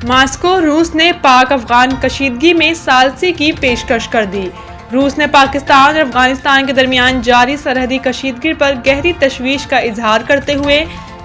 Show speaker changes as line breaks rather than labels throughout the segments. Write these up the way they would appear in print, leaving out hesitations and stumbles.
Moscow, روس نے پاک افغان کشیدگی میں ثالثی کی پیشکش کر دی۔ روس نے پاکستان اور افغانستان کے درمیان جاری سرحدی کشیدگی پر گہری تشویش کا اظہار کرتے ہوئے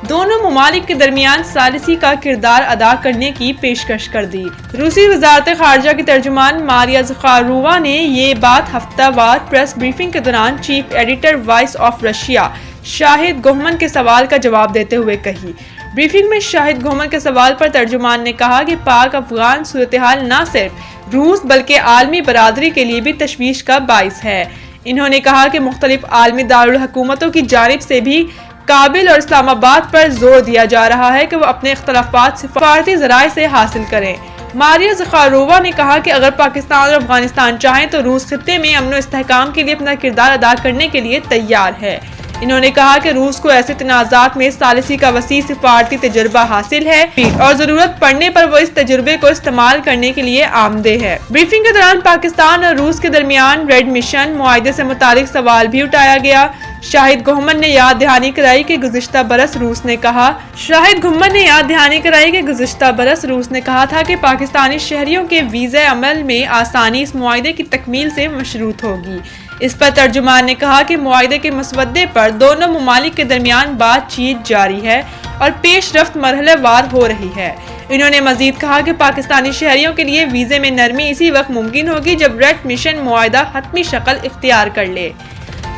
دونوں ممالک کے درمیان ثالثی کا کردار ادا کرنے کی پیشکش کر دی۔ روسی وزارت خارجہ کی ترجمان ماریا زخارووا نے یہ بات ہفتہ وار پریس بریفنگ کے دوران chief editor Voice of Russia Shahid گوہمن کے سوال کا جواب دیتے ہوئے کہی۔ بریفنگ میں شاہد گوہمن کے سوال پر ترجمان نے کہا کہ پاک افغان صورتحال نہ صرف روس بلکہ عالمی برادری کے لیے بھی تشویش کا باعث ہے۔ انہوں نے کہا کہ مختلف عالمی دارالحکومتوں کی جانب سے بھی کابل اور اسلام آباد پر زور دیا جا رہا ہے کہ وہ اپنے اختلافات سفارتی ذرائع سے حاصل کریں۔ ماریا زخارووا نے کہا کہ اگر پاکستان اور افغانستان چاہیں تو روس خطے میں امن و استحکام کے لیے اپنا کردار ادا کرنے کے لیے تیار ہے۔ انہوں نے کہا کہ روس کو ایسے تنازعات میں ثالثی کا وسیع سفارتی تجربہ حاصل ہے اور ضرورت پڑنے پر وہ اس تجربے کو استعمال کرنے کے لیے آمادہ ہے۔ بریفنگ کے دوران پاکستان اور روس کے درمیان ریڈ مشن معاہدے سے متعلق سوال بھی اٹھایا گیا۔ شاہد گوہمن نے یاد دہانی کرائی کہ گزشتہ برس روس نے کہا تھا کہ پاکستانی شہریوں کے ویزا عمل میں آسانی اس معاہدے کی تکمیل سے مشروط ہوگی۔ اس پر ترجمان نے کہا کہ معاہدے کے مسودے پر دونوں ممالک کے درمیان بات چیت جاری ہے اور پیش رفت مرحلہ وار ہو رہی ہے۔ انہوں نے مزید کہا کہ پاکستانی شہریوں کے لیے ویزے میں نرمی اسی وقت ممکن ہوگی جب ریڈ مشن معاہدہ حتمی شکل اختیار کر لے۔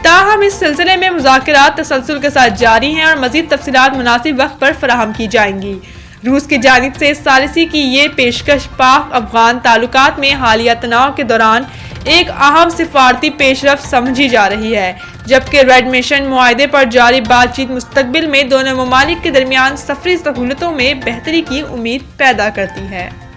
تاہم اس سلسلے میں مذاکرات تسلسل کے ساتھ جاری ہیں اور مزید تفصیلات مناسب وقت پر فراہم کی جائیں گی۔ روس کی جانب سے ثالثی کی یہ پیشکش پاک افغان تعلقات میں حالیہ تناؤ کے دوران ایک اہم سفارتی پیش رفت سمجھی جا رہی ہے، جبکہ ریڈ مشن معاہدے پر جاری بات چیت مستقبل میں دونوں ممالک کے درمیان سفری سہولتوں میں بہتری کی امید پیدا کرتی ہے۔